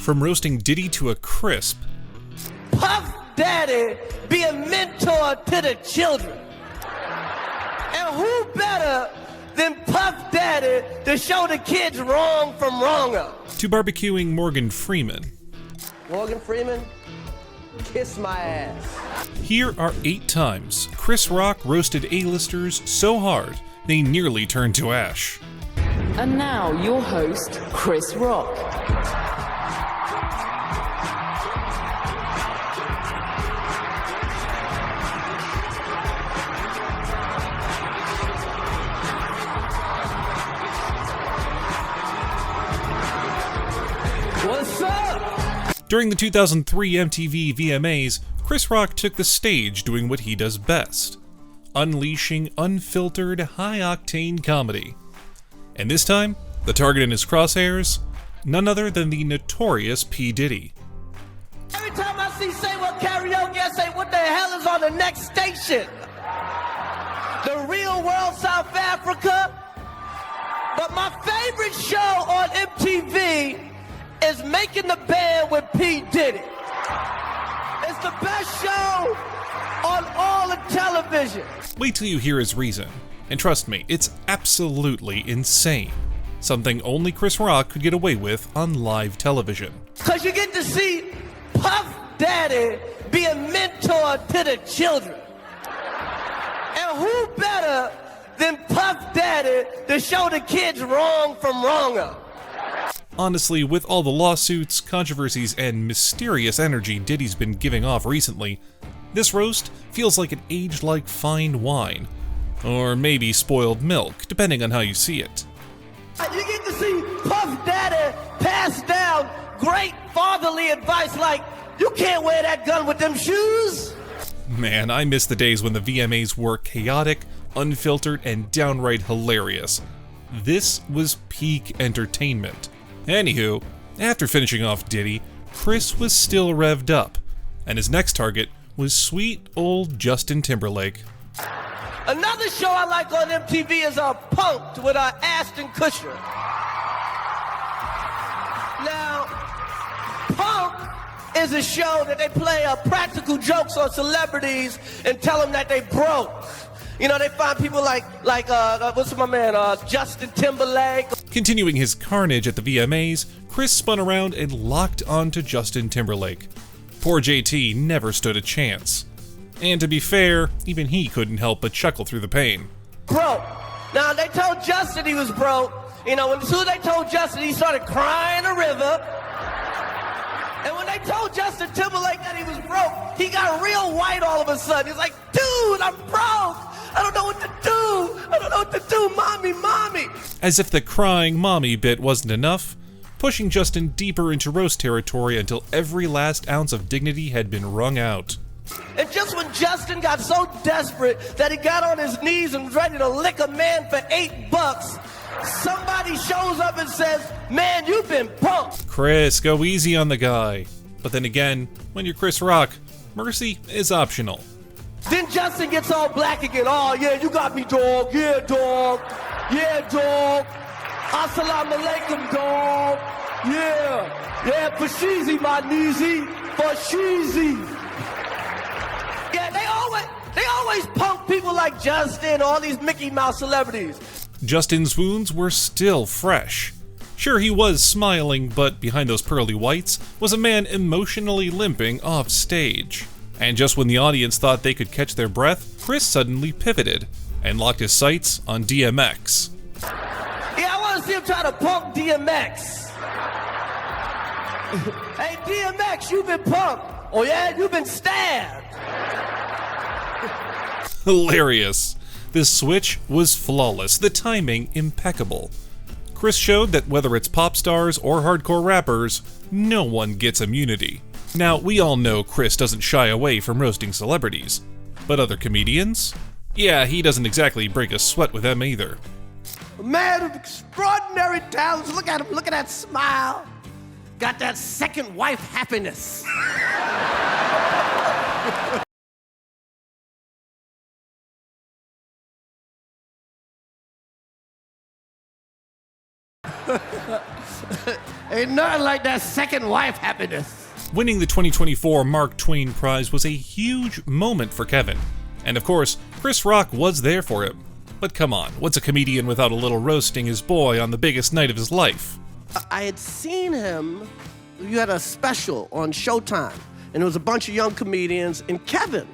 From roasting Diddy to a crisp, Puff Daddy be a mentor to the children. And who better than Puff Daddy to show the kids wrong from wronger? to barbecuing Morgan Freeman. Morgan Freeman, kiss my ass. Here are 8 times Chris Rock roasted A-listers so hard they nearly turned to ash. And now your host, Chris Rock. What's up? During the 2003 MTV VMAs, Chris Rock took the stage doing what he does best, unleashing unfiltered, high-octane comedy. And this time, the target in his crosshairs, none other than the notorious P. Diddy. Every time I see Say What Karaoke, I say, what the hell is on the next station? The Real World South Africa? But my favorite show on MTV is Making the Band with P. Diddy. It's the best show on all of television. Wait till you hear his reason, and trust me, it's absolutely insane. Something only Chris Rock could get away with on live television. Because you get to see Puff Daddy be a mentor to the children. And who better than Puff Daddy to show the kids wrong from wronger? Honestly, with all the lawsuits, controversies, and mysterious energy Diddy's been giving off recently, this roast feels like it aged like fine wine. Or maybe spoiled milk, depending on how you see it. You get to see Puff Daddy pass down great fatherly advice like, you can't wear that gun with them shoes. Man, I miss the days when the VMAs were chaotic, unfiltered, and downright hilarious. This was peak entertainment. Anywho, after finishing off Diddy, Chris was still revved up, and his next target was sweet old Justin Timberlake. Another show I like on MTV is Punk'd with Ashton Kutcher. Now, Punk is a show that they play practical jokes on celebrities and tell them that they broke. You know, they find people like what's my man, Justin Timberlake. Continuing his carnage at the VMAs, Chris spun around and locked onto Justin Timberlake. Poor JT never stood a chance. And to be fair, even he couldn't help but chuckle through the pain. Broke. Now, they told Justin he was broke. You know, as soon as they told Justin, he started crying a river. And when they told Justin Timberlake that he was broke, he got real white all of a sudden. He's like, dude, I'm broke. I don't know what to do. I don't know what to do. Mommy, mommy. As if the crying mommy bit wasn't enough, pushing Justin deeper into roast territory until every last ounce of dignity had been wrung out. And just when Justin got so desperate that he got on his knees and was ready to lick a man for $8, somebody shows up and says, man, you've been punked. Chris, go easy on the guy. But then again, when you're Chris Rock, mercy is optional. Then Justin gets all black again. Oh, yeah, you got me, dog. Yeah, dog. Yeah, dog. Assalamu alaikum, dog. Yeah. Yeah, Fashizi, my kneesy. Fashizi. Yeah, they always punk people like Justin, all these Mickey Mouse celebrities. Justin's wounds were still fresh. Sure, he was smiling, but behind those pearly whites was a man emotionally limping off stage. And just when the audience thought they could catch their breath, Chris suddenly pivoted and locked his sights on DMX. Yeah, I want to see him try to punk DMX. Hey, DMX, you've been punked. Oh yeah, you've been stabbed. Hilarious. This switch was flawless, the timing impeccable. Chris showed that whether it's pop stars or hardcore rappers, no one gets immunity. Now, we all know Chris doesn't shy away from roasting celebrities, but other comedians? Yeah, he doesn't exactly break a sweat with them either. A man of extraordinary talents. Look at him, look at that smile. Got that second wife happiness. Ain't nothing like that second wife happiness. Winning the 2024 Mark Twain Prize was a huge moment for Kevin. And of course, Chris Rock was there for him. But come on, what's a comedian without a little roasting his boy on the biggest night of his life? I had seen him, you had a special on Showtime, and it was a bunch of young comedians and Kevin.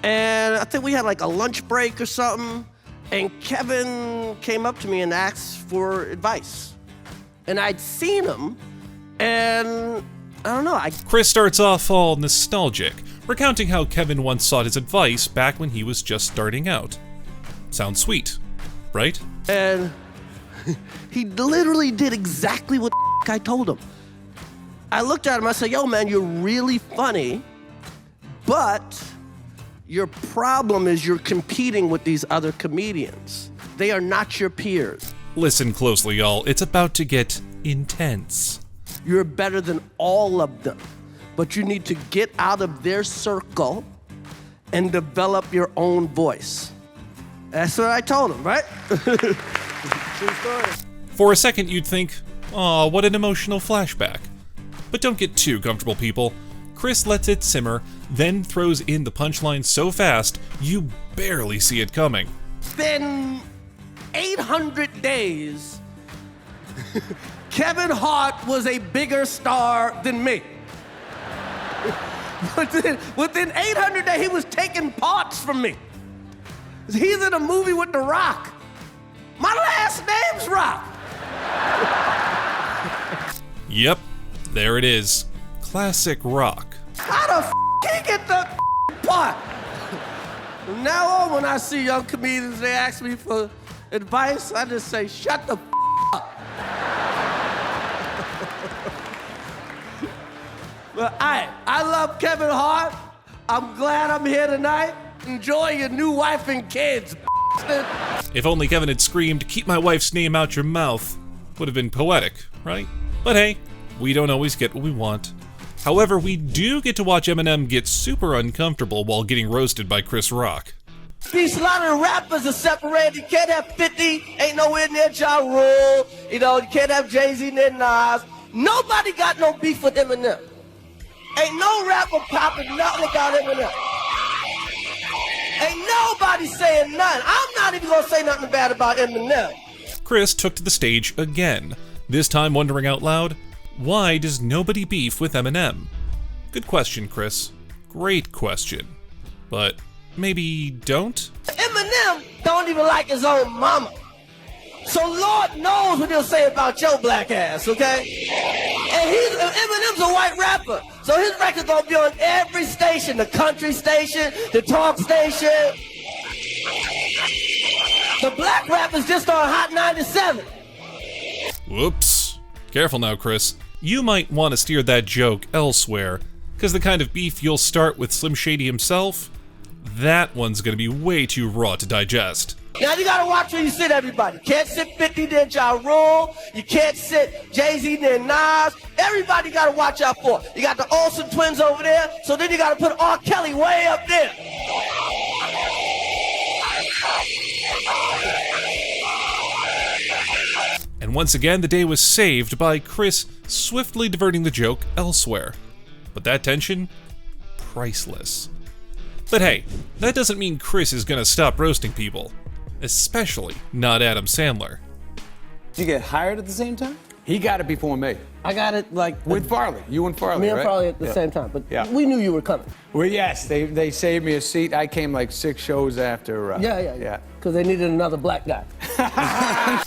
And I think we had like a lunch break or something, and Kevin came up to me and asked for advice. And I'd seen him, and I don't know, Chris starts off all nostalgic, recounting how Kevin once sought his advice back when he was just starting out. Sounds sweet, right? And he literally did exactly what I told him. I looked at him, I said, yo man, you're really funny, but your problem is you're competing with these other comedians. They are not your peers. Listen closely, y'all. It's about to get intense. You're better than all of them, but you need to get out of their circle and develop your own voice. That's what I told him, right? True story. For a second, you'd think, aw, what an emotional flashback. But don't get too comfortable, people. Chris lets it simmer, then throws in the punchline so fast, you barely see it coming. Then 800 days, Kevin Hart was a bigger star than me. Within 800 days, he was taking parts from me. He's in a movie with The Rock. My last name's Rock. Yep, there it is. Classic Rock. How the he get the part? From now on, when I see young comedians, they ask me for advice, I just say, shut the up. But I love Kevin Hart. I'm glad I'm here tonight. Enjoy your new wife and kids. If only Kevin had screamed, "Keep my wife's name out your mouth," would have been poetic, right? But hey, we don't always get what we want. However, we do get to watch Eminem get super uncomfortable while getting roasted by Chris Rock. These lot of rappers are separated. You can't have 50, ain't nowhere near Ja Rule. You know, you can't have Jay-Z near Nas. Nobody got no beef with Eminem. Ain't no rapper popping nothing about Eminem. Ain't nobody saying nothing. I'm not even gonna say nothing bad about Eminem. Chris took to the stage again, this time wondering out loud, why does nobody beef with Eminem? Good question, Chris. Great question. But maybe don't? Eminem don't even like his own mama. So Lord knows what he'll say about your black ass, okay? And Eminem's a white rapper. So his record's gonna be on every station, the country station, the talk station. The black rapper's just on Hot 97. Whoops. Careful now, Chris. You might want to steer that joke elsewhere, because the kind of beef you'll start with Slim Shady himself, that one's gonna be way too raw to digest. Now you gotta watch where you sit, everybody. You can't sit 50 near Ja Rule. You can't sit Jay-Z near Nas. Everybody gotta watch out for. You got the Olsen twins over there, so then you gotta put R. Kelly way up there. And once again, the day was saved by Chris swiftly diverting the joke elsewhere. But that tension? Priceless. But hey, that doesn't mean Chris is gonna stop roasting people. Especially not Adam Sandler. Did you get hired at the same time? He got it before me. I got it like... With Farley. You and Farley, Me and right? Farley at the same time, but we knew you were coming. Well, yes, they saved me a seat. I came like 6 shows after. Yeah. Because they needed another black guy.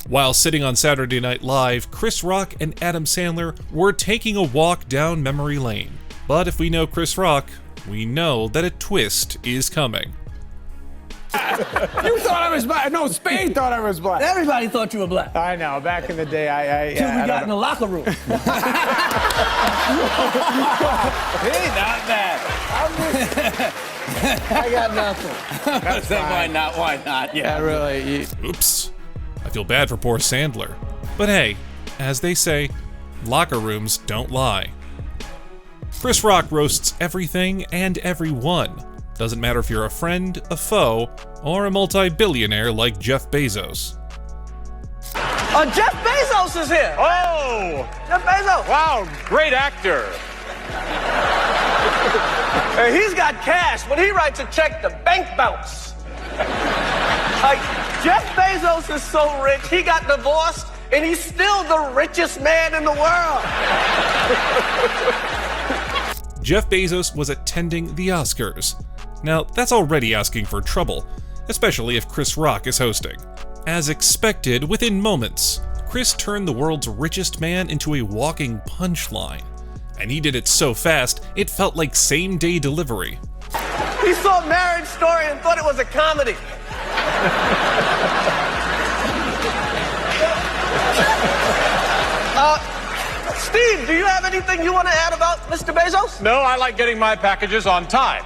While sitting on Saturday Night Live, Chris Rock and Adam Sandler were taking a walk down memory lane. But if we know Chris Rock, we know that a twist is coming. You thought I was black. No, Spade thought I was black. Everybody thought you were black. I know. Back in the day, Till we got in the locker room. Hey, not bad. I got nothing. That's fine. Why not? Yeah, really. Oops. I feel bad for poor Sandler. But hey, as they say, locker rooms don't lie. Chris Rock roasts everything and everyone. Doesn't matter if you're a friend, a foe, or a multi-billionaire like Jeff Bezos. Jeff Bezos is here. Oh! Jeff Bezos. Wow, great actor. Hey, he's got cash. When he writes a check, the bank bounce. Jeff Bezos is so rich, he got divorced, and he's still the richest man in the world. Jeff Bezos was attending the Oscars. Now, that's already asking for trouble, especially if Chris Rock is hosting. As expected, within moments, Chris turned the world's richest man into a walking punchline. And he did it so fast, it felt like same-day delivery. He saw Marriage Story and thought it was a comedy. Steve, do you have anything you want to add about Mr. Bezos? No, I like getting my packages on time.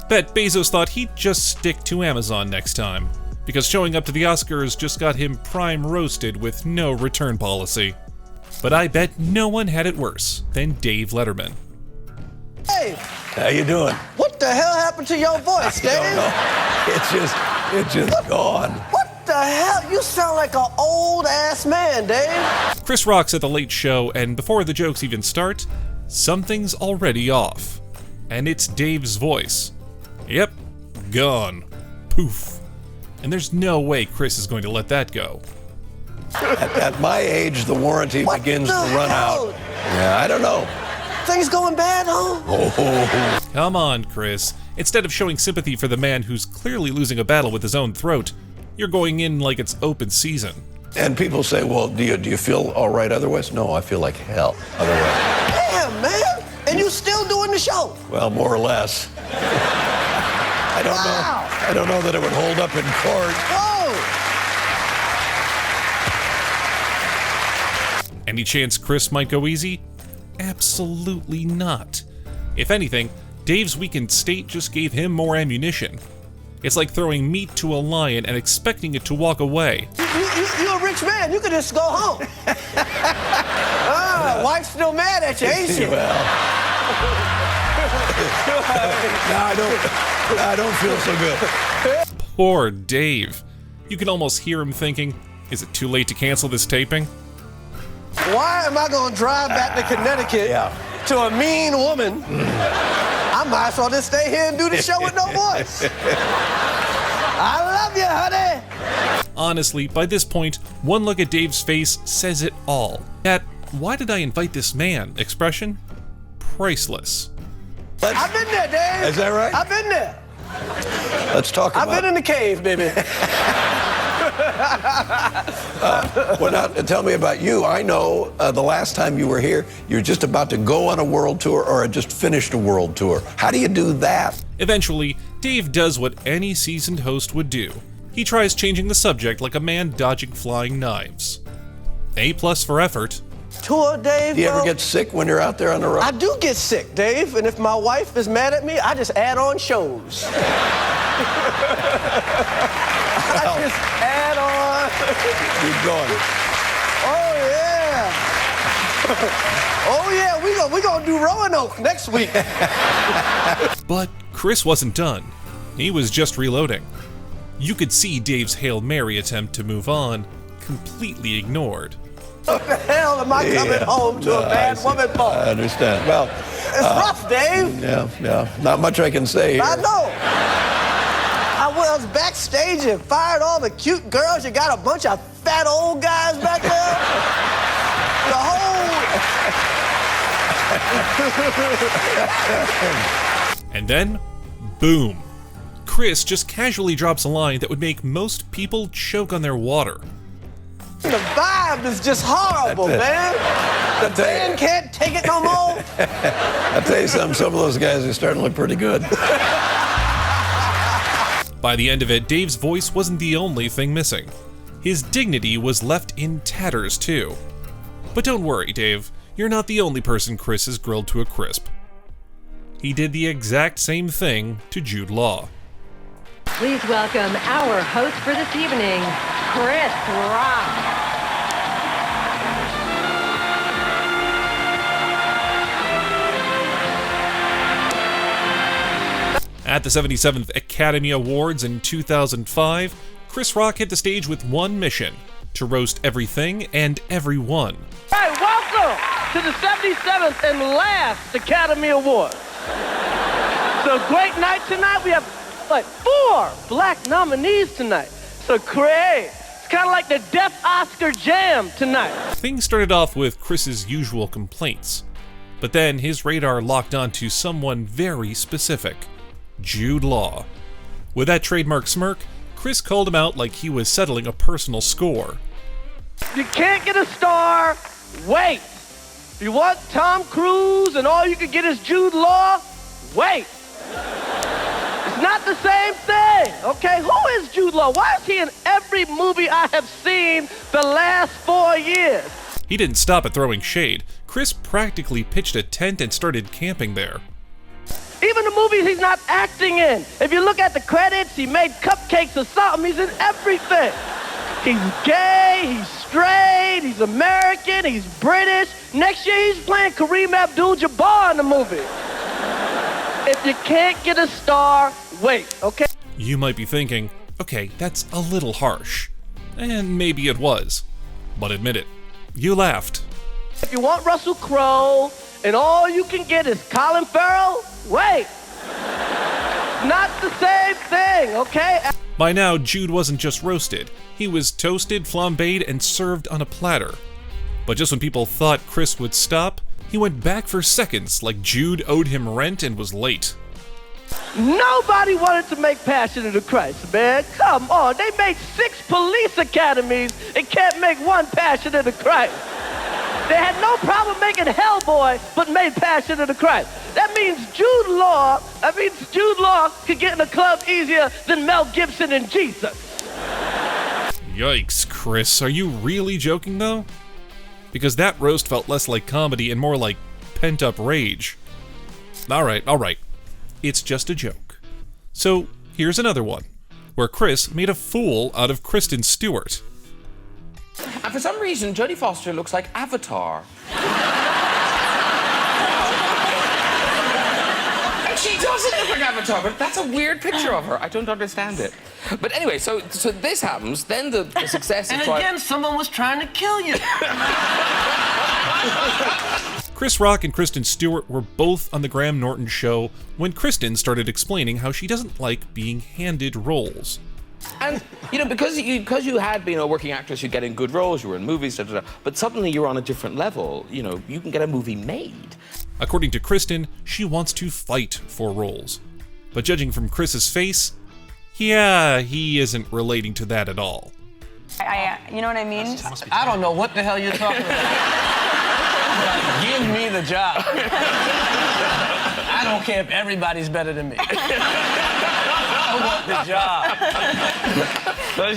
Bet Bezos thought he'd just stick to Amazon next time, because showing up to the Oscars just got him prime roasted with no return policy. But I bet no one had it worse than Dave Letterman. Hey, How you doing? what the hell happened to your voice, Dave? Don't know. It's just gone. What the hell? You sound like an old-ass man, Dave. Chris Rock's at the Late Show, and before the jokes even start, something's already off. And it's Dave's voice. Yep, gone. Poof. And there's no way Chris is going to let that go. At my age, the warranty What begins the to run hell? out. Yeah, I don't know. Things going bad, huh? Oh, Come on, Chris. Instead of showing sympathy for the man who's clearly losing a battle with his own throat, you're going in like it's open season. and people say, well, do you feel all right otherwise? No, I feel like hell otherwise. Damn, man. And you still doing the show? Well, more or less. I don't Wow. know. I don't know that it would hold up in court. Whoa! Any chance Chris might go easy? Absolutely not. If anything, Dave's weakened state just gave him more ammunition. It's like throwing meat to a lion and expecting it to walk away. You a rich man. You could just go home. Wife's still mad at you, ain't she? Well, no, I don't feel so good. Poor Dave. You can almost hear him thinking, is it too late to cancel this taping? Why am I going to drive back to Connecticut to a mean woman? I might as well just stay here and do the show with no voice. I love you, honey. Honestly, by this point, one look at Dave's face says it all. That "why did I invite this man" expression? Priceless. I've been there, Dave. Is that right? I've been there. Let's talk about I've been in the cave, baby. Well, now, tell me about you. I know the last time you were here, you were just about to go on a world tour or had just finished a world tour. How do you do that? Eventually, Dave does what any seasoned host would do. He tries changing the subject like a man dodging flying knives. A+ for effort. Tour, Dave, Do you bro? ever get sick when you're out there on the road? I do get sick, Dave, and if my wife is mad at me, I just add on shows. I just add on. Keep going. Oh, yeah. Oh, yeah, we gonna do Roanoke next week. But Chris wasn't done. He was just reloading. You could see Dave's Hail Mary attempt to move on completely ignored. What the hell am I coming home to a bad woman for? I understand. Well, It's rough, Dave. yeah. Not much I can say here. I know. I was backstage and fired all the cute girls. You got a bunch of fat old guys back there. The whole... And then, boom. Chris just casually drops a line that would make most people choke on their water. The vibe is just horrible, man. The band can't take it no more. I'll tell you something, some of those guys are starting to look pretty good. By the end of it, Dave's voice wasn't the only thing missing. His dignity was left in tatters, too. But don't worry, Dave. You're not the only person Chris has grilled to a crisp. He did the exact same thing to Jude Law. Please welcome our host for this evening, Chris Rock. At the 77th Academy Awards in 2005, Chris Rock hit the stage with one mission: to roast everything and everyone. Hey, welcome to the 77th and last Academy Awards. So great night tonight. We have like 4 black nominees tonight. So great. It's kind of like the Deaf Oscar Jam tonight. Things started off with Chris's usual complaints, but then his radar locked onto someone very specific, Jude Law. With that trademark smirk, Chris called him out like he was settling a personal score. You can't get a star, wait. If you want Tom Cruise and all you can get is Jude Law, wait. It's not the same thing, okay? Who is Jude Law? Why is he in every movie I have seen the last 4 years? He didn't stop at throwing shade. Chris practically pitched a tent and started camping there. Even the movies he's not acting in. If you look at the credits, he made cupcakes or something. He's in everything. He's gay, he's straight, he's American, he's British. Next year, he's playing Kareem Abdul-Jabbar in the movie. If you can't get a star, wait, okay? You might be thinking, okay, that's a little harsh. And maybe it was. But admit it, you laughed. If you want Russell Crowe and all you can get is Colin Farrell, wait. Not the same thing, okay? By now, Jude wasn't just roasted. He was toasted, flambéed, and served on a platter. But just when people thought Chris would stop, he went back for seconds like Jude owed him rent and was late. Nobody wanted to make Passion of the Christ, man. Come on, they made 6 police academies and can't make 1 Passion of the Christ. They had no problem making Hellboy, but made Passion of the Christ. That means Jude Law could get in the club easier than Mel Gibson and Jesus. Yikes, Chris, are you really joking though? Because that roast felt less like comedy and more like pent-up rage. Alright. It's just a joke. So, here's another one, where Chris made a fool out of Kristen Stewart. And for some reason, Jodie Foster looks like Avatar. And she doesn't look like Avatar, but that's a weird picture of her. I don't understand it. But anyway, so this happens, then the success And is again, someone was trying to kill you. Chris Rock and Kristen Stewart were both on the Graham Norton show when Kristen started explaining how she doesn't like being handed roles. And, you know, because you had been a working actress, you're getting good roles, you were in movies, but suddenly you're on a different level. You know, you can get a movie made. According to Kristen, she wants to fight for roles. But judging from Chris's face, yeah, he isn't relating to that at all. You know what I mean? I don't know what the hell you're talking about. Give me the job. I don't care if everybody's better than me. I want the job.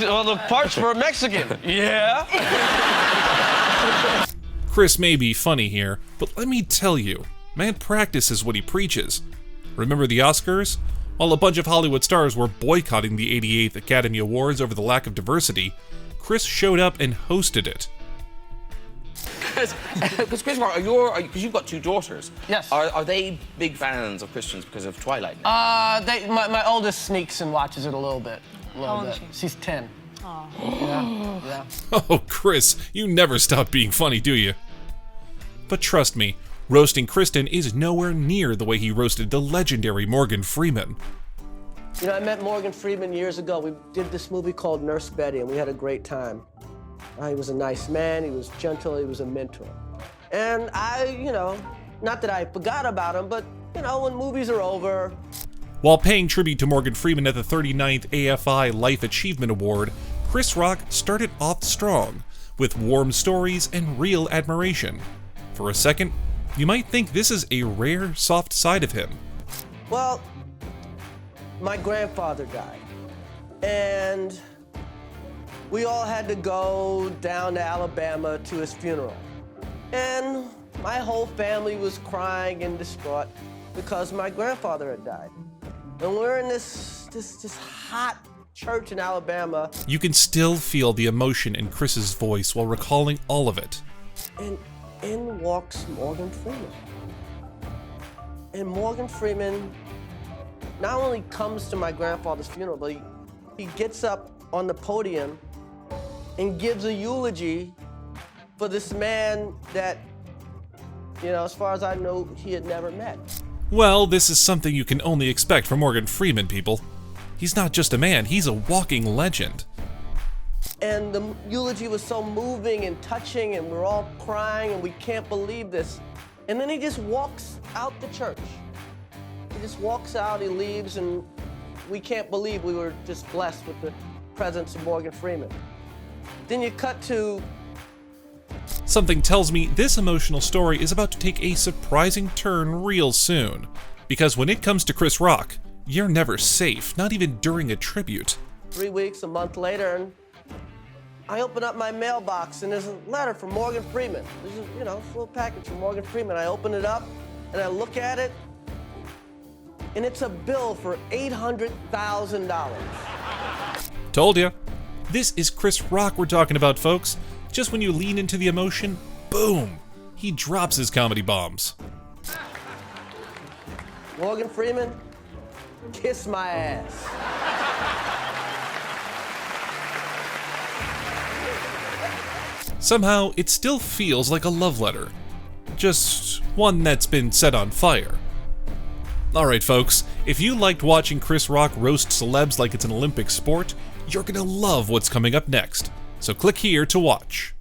Well, the parts for a Mexican. Yeah. Chris may be funny here, but let me tell you, man practices what he preaches. Remember the Oscars? While a bunch of Hollywood stars were boycotting the 88th Academy Awards over the lack of diversity, Chris showed up and hosted it. Because Chris, because you've got 2 daughters. Yes. Are they big fans of Christians because of Twilight? My oldest sneaks and watches it a little bit. How old is she? She's 10. Oh. Yeah. Oh, Chris, you never stop being funny, do you? But trust me, roasting Kristen is nowhere near the way he roasted the legendary Morgan Freeman. You know, I met Morgan Freeman years ago. We did this movie called Nurse Betty, and we had a great time. He was a nice man, he was gentle, he was a mentor. And not that I forgot about him, but, when movies are over. While paying tribute to Morgan Freeman at the 39th AFI Life Achievement Award, Chris Rock started off strong, with warm stories and real admiration. For a second, you might think this is a rare, soft side of him. Well, my grandfather died, and we all had to go down to Alabama to his funeral. And my whole family was crying and distraught because my grandfather had died. And we're in this hot church in Alabama. You can still feel the emotion in Chris's voice while recalling all of it. And in walks Morgan Freeman. And Morgan Freeman not only comes to my grandfather's funeral, but he gets up on the podium and gives a eulogy for this man that, you know, as far as I know, he had never met. Well, this is something you can only expect from Morgan Freeman, people. He's not just a man, he's a walking legend. And the eulogy was so moving and touching, and we're all crying, and we can't believe this. And then he just walks out the church. He just walks out, he leaves, and we can't believe we were just blessed with the presence of Morgan Freeman. Then you cut to... Something tells me this emotional story is about to take a surprising turn real soon. Because when it comes to Chris Rock, you're never safe, not even during a tribute. 3 weeks, a month later, and I open up my mailbox, and there's a letter from Morgan Freeman. This is, you know, a little package from Morgan Freeman. I open it up, and I look at it, and it's a bill for $800,000. Told ya. This is Chris Rock we're talking about, folks. Just when you lean into the emotion, boom, he drops his comedy bombs. Morgan Freeman, kiss my ass. Somehow, it still feels like a love letter. Just one that's been set on fire. Alright folks, if you liked watching Chris Rock roast celebs like it's an Olympic sport, you're gonna love what's coming up next. So click here to watch.